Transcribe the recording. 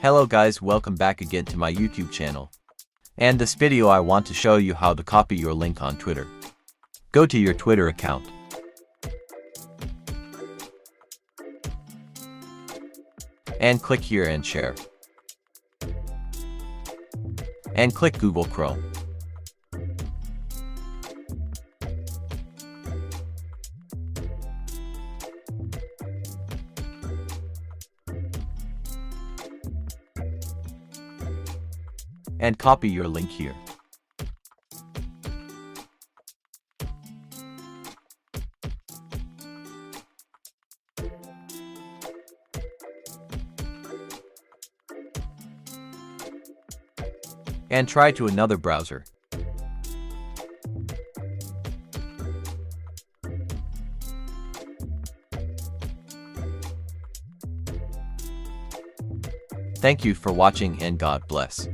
Hello guys, welcome back again to my YouTube channel. And this video I want to show you how to copy your link on Twitter. Go to your Twitter account. And click here and share. And click Google Chrome. And copy your link here. And try to another browser. Thank you for watching and God bless.